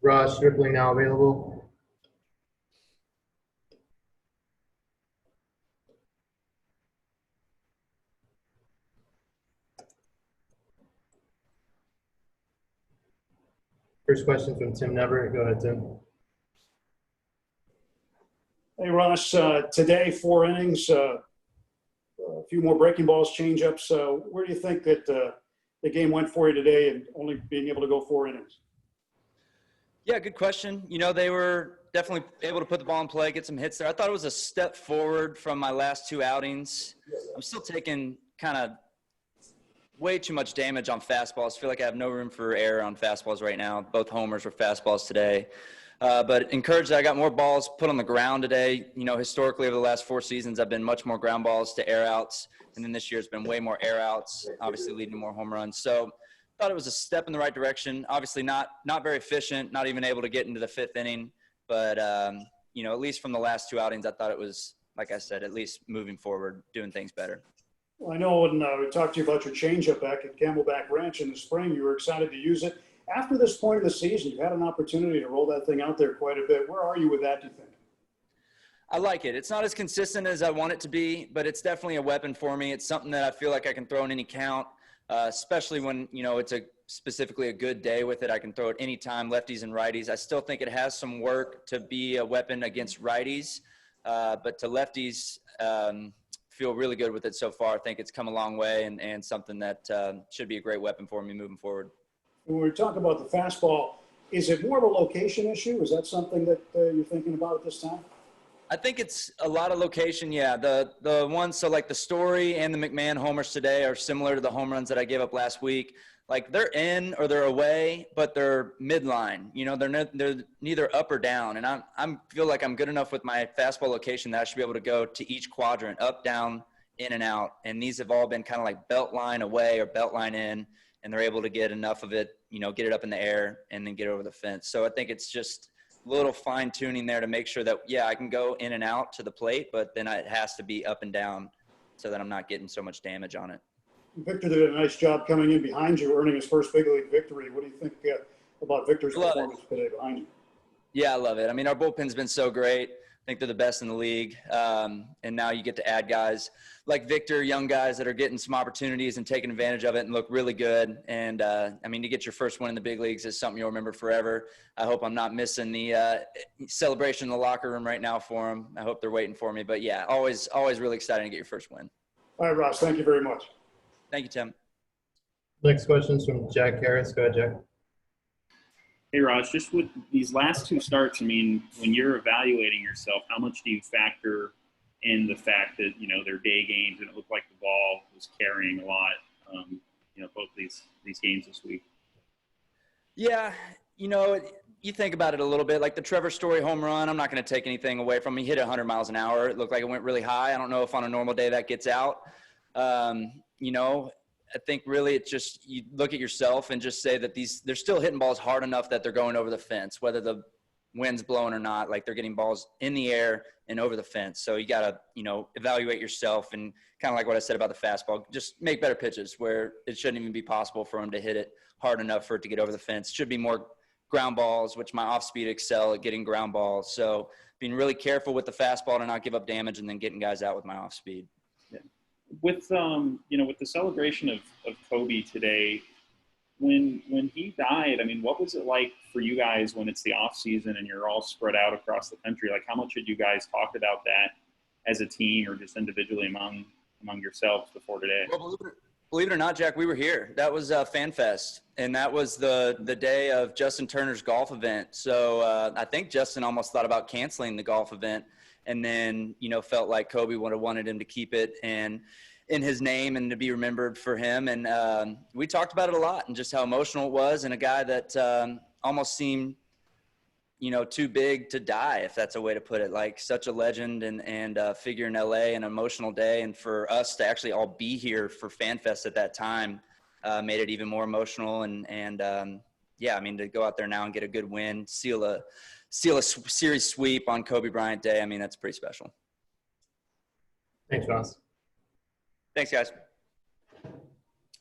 Ross Stripling now available. First question from Tim Neverett. Go ahead, Tim. Hey, Ross. Today, 4 innings, a few more breaking balls, changeups. Where do you think that the game went for you today and only being able to go 4 innings? Yeah, good question. You know, they were definitely able to put the ball in play, get some hits there. I thought it was a step forward from my last 2 outings. I'm still taking kind of way too much damage on fastballs. I feel like I have no room for error on fastballs right now. Both homers were fastballs today. But encouraged that I got more balls put on the ground today. You know, historically over the last 4 seasons, I've been much more ground balls to air outs. And then this year it's been way more air outs, obviously leading to more home runs. So I thought it was a step in the right direction. Obviously not very efficient, not even able to get into the 5th inning. But, you know, at least from the last 2 outings, I thought it was, like I said, at least moving forward, doing things better. Well, I know when we talked to you about your changeup back at Camelback Ranch in the spring, you were excited to use it. After this point of the season, you've had an opportunity to roll that thing out there quite a bit. Where are you with that, do you think? I like it. It's not as consistent as I want it to be, but it's definitely a weapon for me. It's something that I feel like I can throw in any count, especially when, you know, it's specifically a good day with it. I can throw it anytime, lefties and righties. I still think it has some work to be a weapon against righties, but to lefties, feel really good with it so far. I think it's come a long way and something that should be a great weapon for me moving forward. When we talk about the fastball, is it more of a location issue? Is that something that you're thinking about at this time? I think it's a lot of location, yeah. The ones, so like the Story and the McMahon homers today are similar to the home runs that I gave up last week. Like they're in or they're away, but they're midline. You know, they're neither up or down. And I feel like I'm good enough with my fastball location that I should be able to go to each quadrant, up, down, in and out. And these have all been kind of like belt line away or belt line in, and they're able to get enough of it, you know, get it up in the air and then get over the fence. So I think it's just a little fine tuning there to make sure that, yeah, I can go in and out to the plate, but then it has to be up and down so that I'm not getting so much damage on it. Victor did a nice job coming in behind you, earning his first big league victory. What do you think about Victor's performance today behind you? Yeah, I love it. I mean, our bullpen's been so great. I think they're the best in the league. And now you get to add guys like Victor, young guys that are getting some opportunities and taking advantage of it and look really good. And, I mean, to get your first win in the big leagues is something you'll remember forever. I hope I'm not missing the celebration in the locker room right now for them. I hope they're waiting for me. But, yeah, always really exciting to get your first win. All right, Ross, thank you very much. Thank you, Tim. Next question is from Jack Harris. Go ahead, Jack. Hey, Raj, just with these last 2 starts, I mean, when you're evaluating yourself, how much do you factor in the fact that, you know, they're day games and it looked like the ball was carrying a lot, you know, both these games this week? Yeah, you know, you think about it a little bit. Like the Trevor Story home run, I'm not going to take anything away from him. He hit 100 miles an hour. It looked like it went really high. I don't know if on a normal day that gets out. You know, I think really it's just you look at yourself and just say that they're still hitting balls hard enough that they're going over the fence, whether the wind's blowing or not. Like they're getting balls in the air and over the fence. So you got to, you know, evaluate yourself and kind of like what I said about the fastball, just make better pitches where it shouldn't even be possible for them to hit it hard enough for it to get over the fence. Should be more ground balls, which my off speed excel at getting ground balls. So being really careful with the fastball to not give up damage and then getting guys out with my off speed. With you know, with the celebration of Kobe today, when he died, I mean, what was it like for you guys when it's the off season and you're all spread out across the country? Like, how much did you guys talk about that as a team or just individually among yourselves before today? Well, believe it or not, Jack, we were here. That was Fan Fest, and that was the day of Justin Turner's golf event. So I think Justin almost thought about canceling the golf event, and then, you know, felt like Kobe would have wanted him to keep it and in his name and to be remembered for him. And we talked about it a lot and just how emotional it was, and a guy that almost seemed, you know, too big to die, if that's a way to put it. Like such a legend and figure in LA, an emotional day. And for us to actually all be here for Fan Fest at that time made it even more emotional. And yeah, I mean, to go out there now and get a good win, seal a series sweep on Kobe Bryant Day, I mean, that's pretty special. Thanks, Ross. Thanks, guys.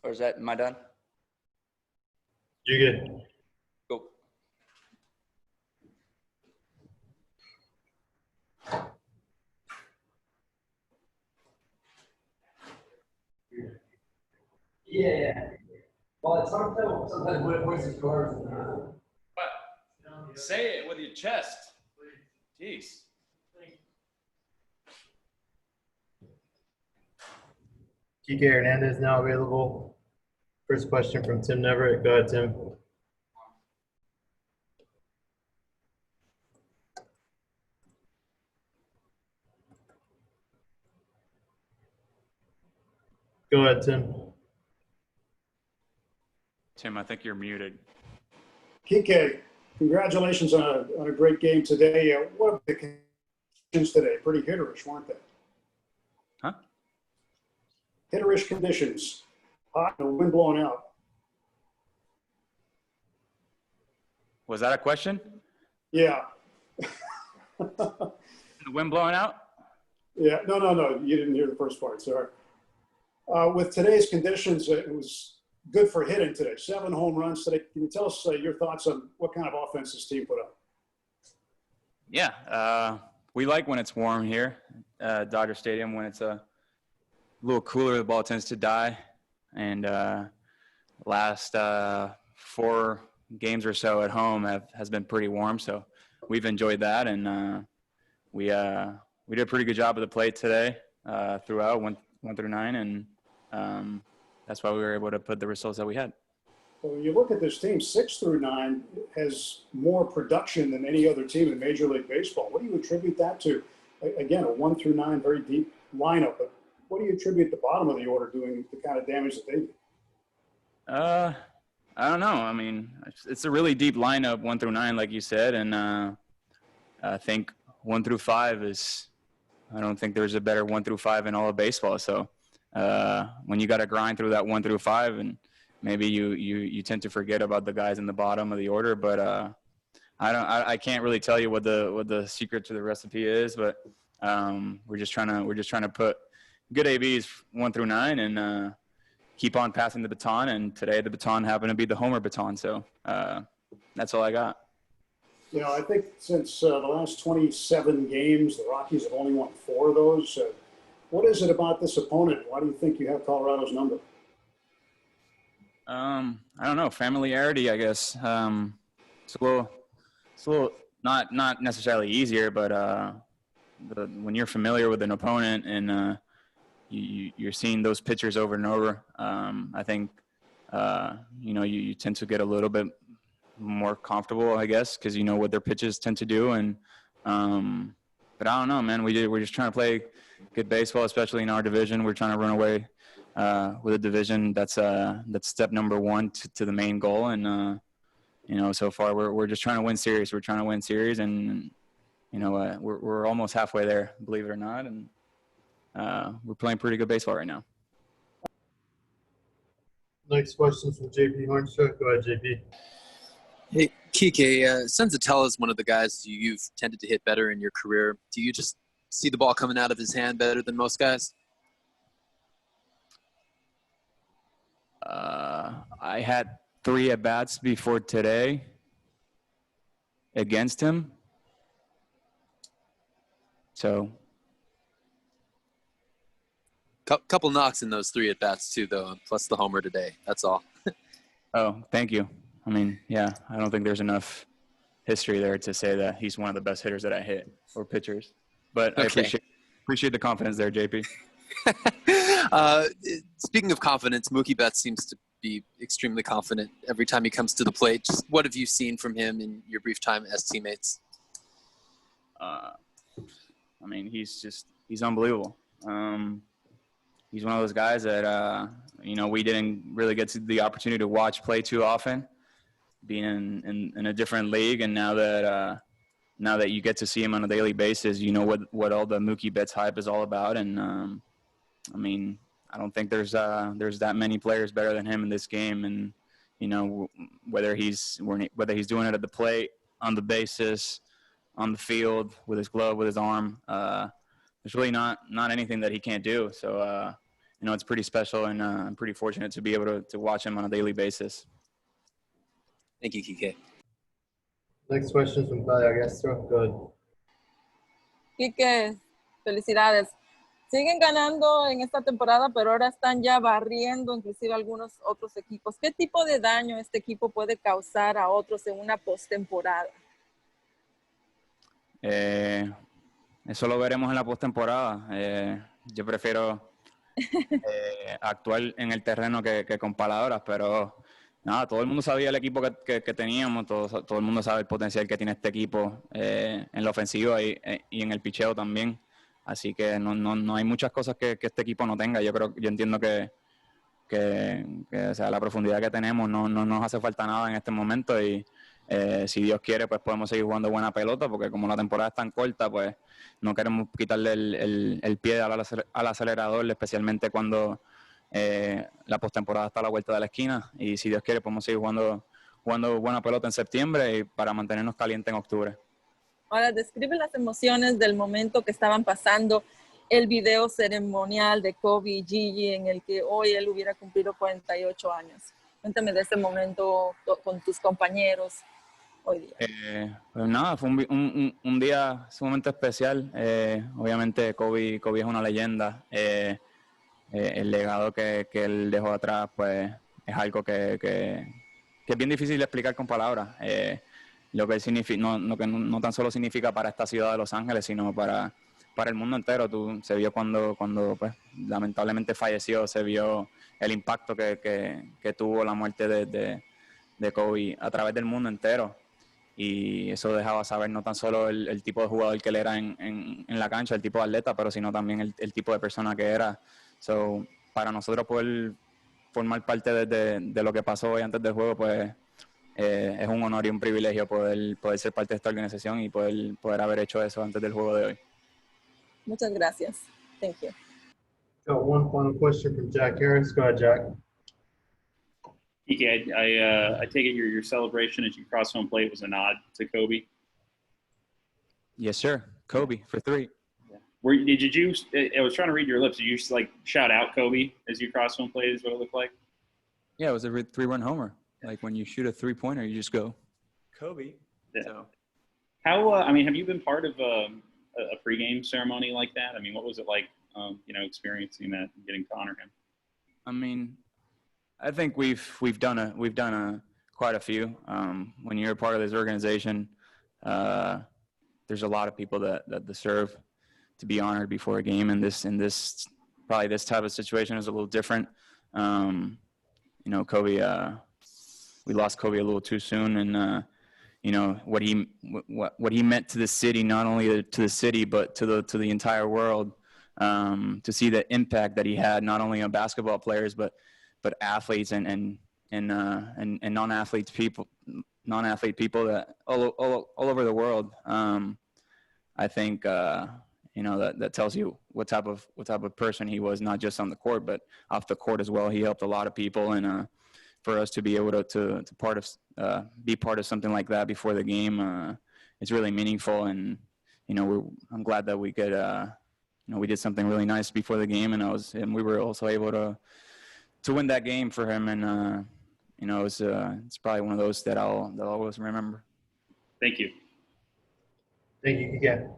Or am I done? You're good. What? Say it with your chest. Jeez. Kiké Hernandez now available. First question from Tim Neverett. Go ahead, Tim. Go ahead, Tim. Tim, I think you're muted. Kiké, congratulations on a great game today. What are the conditions today? Pretty hitterish, weren't they? Huh? Hitterish conditions. Hot and the wind blowing out. Was that a question? Yeah. The wind blowing out? Yeah. No. You didn't hear the first part. Sorry. With today's conditions, it was good for hitting today. 7 home runs today. Can you tell us your thoughts on what kind of offense this team put up? Yeah. We like when it's warm here, Dodger Stadium. When it's a little cooler, the ball tends to die. And last 4 games or so at home has been pretty warm. So we've enjoyed that. And we did a pretty good job of the plate today throughout 1 through 9. And that's why we were able to put the results that we had. Well, when you look at this team, 6 through 9 has more production than any other team in Major League Baseball. What do you attribute that to? Again, a 1 through 9 very deep lineup, but what do you attribute the bottom of the order doing the kind of damage that they do? I don't know. I mean, it's a really deep lineup, 1 through 9, like you said, and I think 1 through 5 is. I don't think there's a better 1 through 5 in all of baseball. So when you got to grind through that 1 through 5, and maybe you tend to forget about the guys in the bottom of the order, but I can't really tell you what the secret to the recipe is, but we're just trying to put good ABs 1 through 9 and keep on passing the baton. And today the baton happened to be the homer baton, so that's all I got. You know, I think since the last 27 games, the Rockies have only won 4 of those. What is it about this opponent? Why do you think you have Colorado's number? I don't know. Familiarity, I guess. It's a little not necessarily easier, but when you're familiar with an opponent and you're seeing those pitchers over and over, I think you tend to get a little bit more comfortable, I guess, because you know what their pitches tend to do. And but I don't know, man. We're just trying to play good baseball, especially in our division. We're trying to run away with a division that's step number 1 to the main goal. And so far we're just trying to win series. We're trying to win series, and we're almost halfway there, believe it or not. And we're playing pretty good baseball right now. Next question from JP Hornstruck. Go ahead, JP. Hey, Kiké, Senzatella is one of the guys you've tended to hit better in your career. Do you just see the ball coming out of his hand better than most guys? I had 3 at-bats before today against him. So. Couple knocks in those 3 at-bats too, though, plus the homer today. That's all. Oh, thank you. I mean, yeah, I don't think there's enough history there to say that he's one of the best hitters that I hit or pitchers. But okay. I appreciate the confidence there, JP. Speaking of confidence, Mookie Betts seems to be extremely confident every time he comes to the plate. Just what have you seen from him in your brief time as teammates? I mean, he's unbelievable. He's one of those guys that, we didn't really get the opportunity to watch play too often, being in a different league. And now that you get to see him on a daily basis, you know what all the Mookie Betts hype is all about. And, I mean, I don't think there's that many players better than him in this game. And, whether he's doing it at the plate, on the bases, on the field, with his glove, with his arm, there's really not anything that he can't do. So, it's pretty special, and I'm pretty fortunate to be able to watch him on a daily basis. Thank you, Kiké. Next question from Claudia Gestro. Go ahead. Kiké, felicidades. Siguen ganando en esta temporada, pero ahora están ya barriendo inclusive algunos otros equipos. ¿Qué tipo de daño este equipo puede causar a otros en una postemporada? Eso lo veremos en la postemporada. Yo prefiero actuar en el terreno que con palabras, pero nada, todo el mundo sabía el equipo que teníamos, todo el mundo sabe el potencial que tiene este equipo en la ofensiva y en el picheo también. Así que no hay muchas cosas que este equipo no tenga. Yo entiendo que o sea, la profundidad que tenemos no nos hace falta nada en este momento y si Dios quiere pues podemos seguir jugando buena pelota porque como la temporada es tan corta pues no queremos quitarle el pie al acelerador, especialmente cuando la postemporada está a la vuelta de la esquina y si Dios quiere podemos seguir jugando buena pelota en septiembre y para mantenernos calientes en octubre. Ahora, describe las emociones del momento que estaban pasando, el video ceremonial de Kobe y Gigi en el que hoy él hubiera cumplido 48 años. Cuéntame de ese momento con tus compañeros hoy día. Pues nada, fue un día sumamente especial. Obviamente Kobe es una leyenda. El legado que él dejó atrás pues es algo que es bien difícil de explicar con palabras. Lo que él significa, no tan solo significa para esta ciudad de Los Ángeles, sino para el mundo entero. Se vio cuando pues, lamentablemente falleció, se vio el impacto que tuvo la muerte de Kobe a través del mundo entero. Y eso dejaba saber no tan solo el tipo de jugador que él era en la cancha, el tipo de atleta, pero sino también el tipo de persona que era. So, para nosotros poder formar parte de lo que pasó hoy antes del juego, pues es un honor y un privilegio poder ser parte de esta organización y poder haber hecho eso antes del juego de hoy. Muchas gracias. Thank you. Got one final question from Jack Harris. Go ahead, Jack. Kiké, I take it your celebration as you cross home plate was a nod to Kobe. Yes, sir. Kobe for 3. Did you? I was trying to read your lips. Did you just like shout out Kobe as you cross home plate? Is what it looked like. Yeah, it was a 3-run homer. Like when you shoot a 3-pointer, you just go Kobe. Yeah. So. How? I mean, have you been part of a pregame ceremony like that? I mean, what was it like? Experiencing that and getting to honor him. I mean, I think we've done quite a few. When you're a part of this organization, there's a lot of people that deserve to be honored before a game. And this probably this type of situation is a little different. Kobe, we lost Kobe a little too soon, and what he meant to the city, not only to the city but to the entire world. To see the impact that he had, not only on basketball players but athletes and non-athlete people that all over the world. I think that tells you what type of person he was, not just on the court but off the court as well. He helped a lot of people, and for us to be able to be part of something like that before the game, it's really meaningful. And I'm glad that we could we did something really nice before the game, and we were also able to win that game for him. And it's probably one of those that I'll always remember. Thank you. Thank you, Kiké.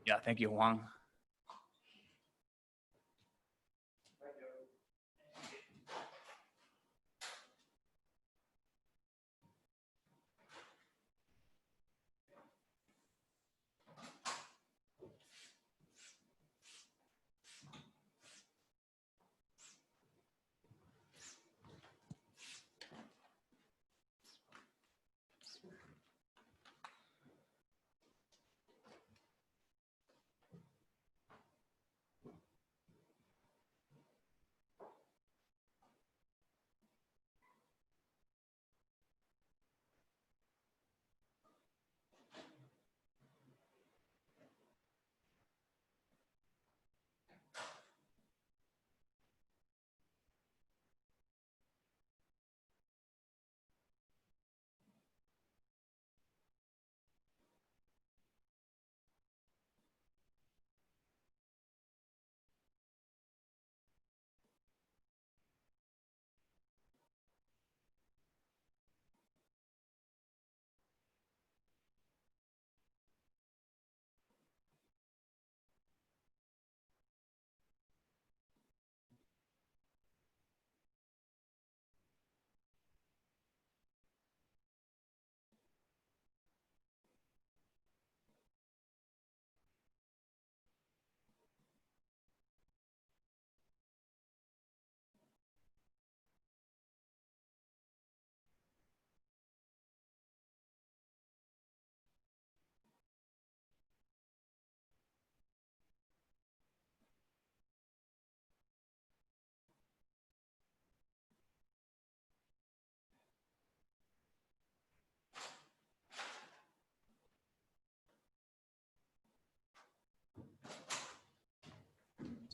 Yeah, thank you, Juan.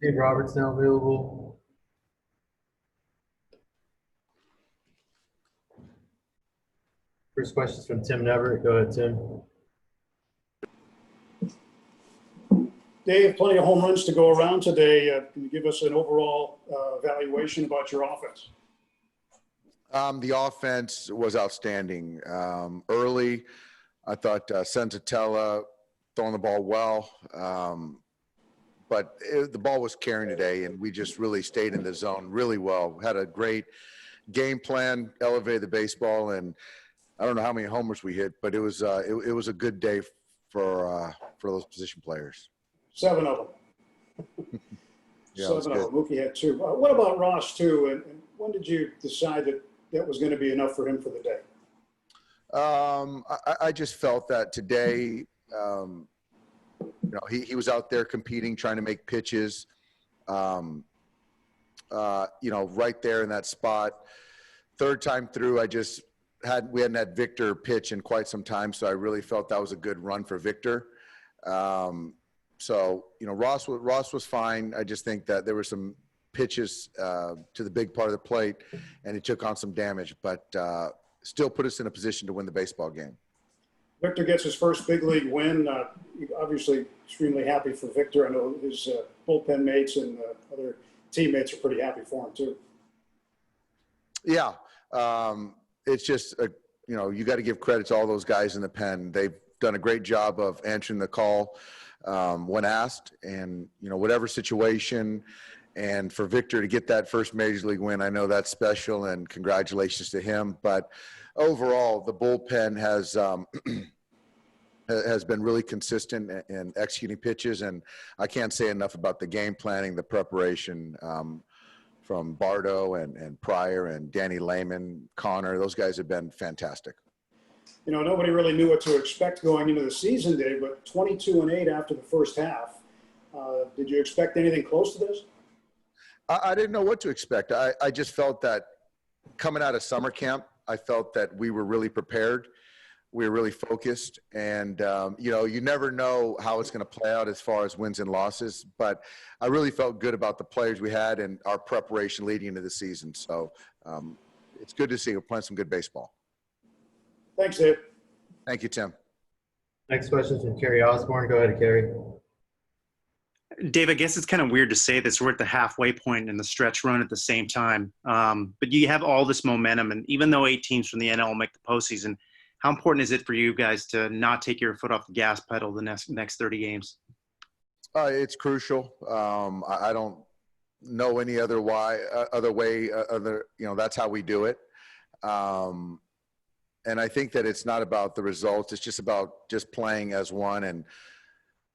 Steve Roberts now available. First question is from Tim Neverett. Go ahead, Tim. Dave, plenty of home runs to go around today. Can you give us an overall evaluation about your offense? The offense was outstanding. Early, I thought Senzatella throwing the ball well, but the ball was carrying today, and we just really stayed in the zone really well. Had a great game plan, elevated the baseball, and I don't know how many homers we hit, but it was a good day for those position players. 7 of them. Yeah, 7 of them. Mookie had 2. What about Ross, too? And when did you decide that that was going to be enough for him for the day? I just felt that today, he was out there competing, trying to make pitches, right there in that spot. Third time through, we hadn't had Victor pitch in quite some time, so I really felt that was a good run for Victor. Ross was fine. I just think that there were some pitches to the big part of the plate, and he took on some damage, but still put us in a position to win the baseball game. Victor gets his first big league win. Obviously, extremely happy for Victor. I know his bullpen mates and other teammates are pretty happy for him, too. Yeah. It's just, you got to give credit to all those guys in the pen. They've done a great job of answering the call when asked, and, whatever situation. And for Victor to get that first major league win, I know that's special, and congratulations to him. But overall, the bullpen has been really consistent in executing pitches, and I can't say enough about the game planning, the preparation from Bardo and Pryor and Danny Lehman, Connor. Those guys have been fantastic. Nobody really knew what to expect going into the season, Dave, but 22-8 after the first half. Did you expect anything close to this? I didn't know what to expect. I just felt that coming out of summer camp, I felt that we were really prepared. We were really focused, and you never know how it's going to play out as far as wins and losses, but I really felt good about the players we had and our preparation leading into the season. So it's good to see we're playing some good baseball. Thanks, Dave. Thank you, Tim. Next question is from Carrie Osborne. Go ahead, Carrie. Dave, I guess it's kind of weird to say this. We're at the halfway point in the stretch run at the same time. But you have all this momentum, and even though 8 teams from the NL make the postseason, how important is it for you guys to not take your foot off the gas pedal the next 30 games? It's crucial. I don't know any other way. That's how we do it. And I think that it's not about the results. It's just about just playing as one and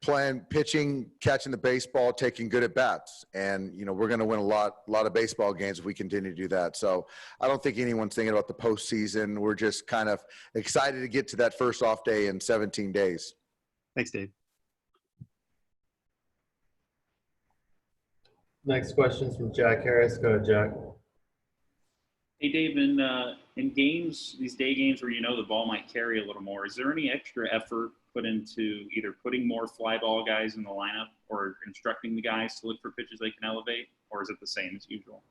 playing, pitching, catching the baseball, taking good at bats. And, we're going to win a lot of baseball games if we continue to do that. So I don't think anyone's thinking about the postseason. We're just kind of excited to get to that first off day in 17 days. Thanks, Dave. Next question is from Jack Harris. Go ahead, Jack. Hey, Dave, in games, these day games where the ball might carry a little more, is there any extra effort put into either putting more fly ball guys in the lineup or instructing the guys to look for pitches they can elevate, or is it the same as usual?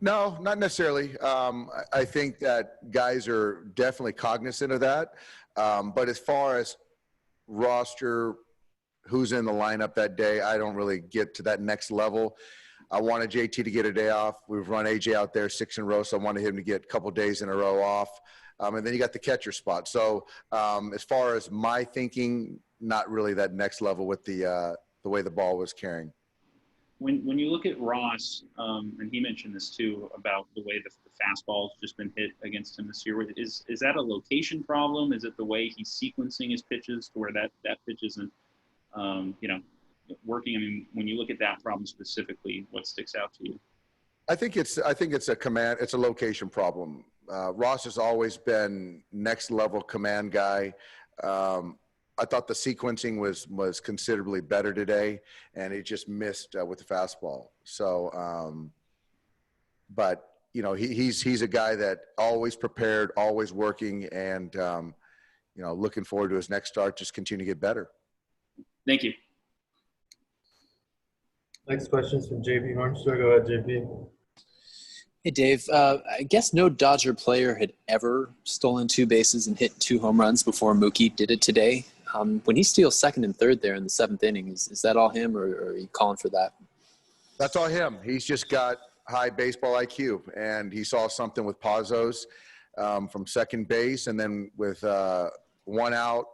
No, not necessarily. I think that guys are definitely cognizant of that. But as far as roster, who's in the lineup that day, I don't really get to that next level. I wanted JT to get a day off. We've run AJ out there 6 in a row, so I wanted him to get a couple days in a row off. And then you got the catcher spot. So as far as my thinking, not really that next level with the way the ball was carrying. When you look at Ross, and he mentioned this too about the way the fastball's just been hit against him this year, is that a location problem? Is it the way he's sequencing his pitches to where that pitch isn't, working? I mean, when you look at that problem specifically, what sticks out to you? I think it's a location problem. Ross has always been next level command guy. I thought the sequencing was considerably better today, and he just missed with the fastball. So, but he's a guy that always prepared, always working, and looking forward to his next start. Just continue to get better. Thank you. Next question is from JP Hornstra. Go ahead, JP. Hey, Dave. I guess no Dodger player had ever stolen 2 bases and hit 2 home runs before Mookie did it today. When he steals second and third there in the 7th inning, is that all him, or are you calling for that? That's all him. He's just got high baseball IQ, and he saw something with Pazos from second base, and then with 1 out,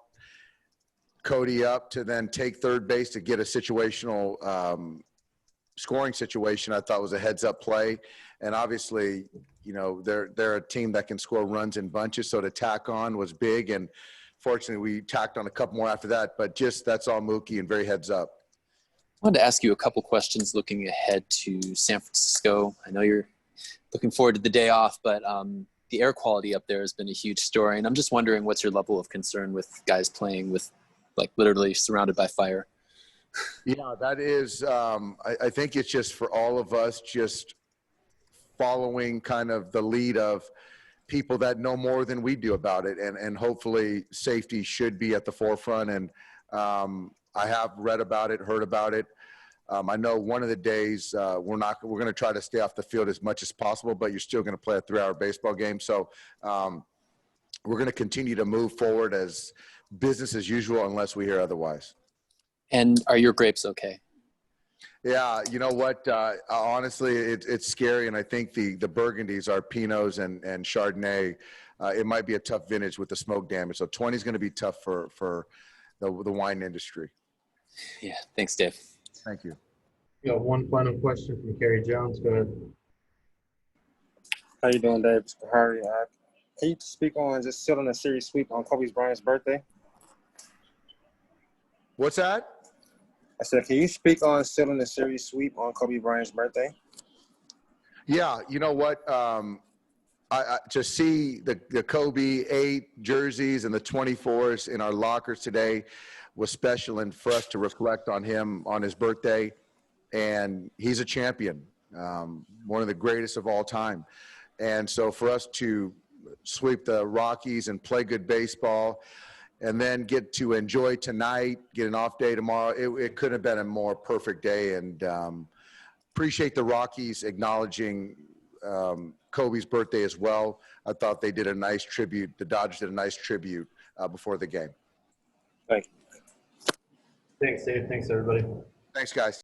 Cody up to then take third base to get a situational scoring situation. I thought was a heads-up play, and obviously, you know, they're a team that can score runs in bunches, so to tack on was big, and fortunately, we tacked on a couple more after that. But just that's all Mookie and very heads up. I wanted to ask you a couple questions looking ahead to San Francisco. I know you're looking forward to the day off, but the air quality up there has been a huge story, and I'm just wondering what's your level of concern with guys playing with, like, literally surrounded by fire? Yeah, that is, I think it's just for all of us just following kind of the lead of people that know more than we do about it. And hopefully safety should be at the forefront. And I have read about it, heard about it. I know one of the days we're going to try to stay off the field as much as possible, but you're still going to play a 3-hour baseball game. So we're going to continue to move forward as business as usual unless we hear otherwise. And are your grapes okay? Yeah, you know what? Honestly, it's scary, and I think the Burgundies, our Pinots and Chardonnay, it might be a tough vintage with the smoke damage. So 20 is going to be tough for the wine industry. Yeah, thanks, Dave. Thank you. We got one final question from Khari Jones. Go ahead. How you doing, Dave? It's Khari. Can you speak on just sealing a series sweep on Kobe Bryant's birthday? What's that? I said, can you speak on sealing a series sweep on Kobe Bryant's birthday? Yeah, you know what? I to see the Kobe 8 jerseys and the 24s in our lockers today was special, and for us to reflect on him on his birthday. And he's a champion, one of the greatest of all time. And so for us to sweep the Rockies and play good baseball and then get to enjoy tonight, get an off day tomorrow, it couldn't have been a more perfect day. And appreciate the Rockies acknowledging Kobe's birthday as well. I thought they did a nice tribute. The Dodgers did a nice tribute before the game. Thank you. Thanks, Dave. Thanks, everybody. Thanks, guys.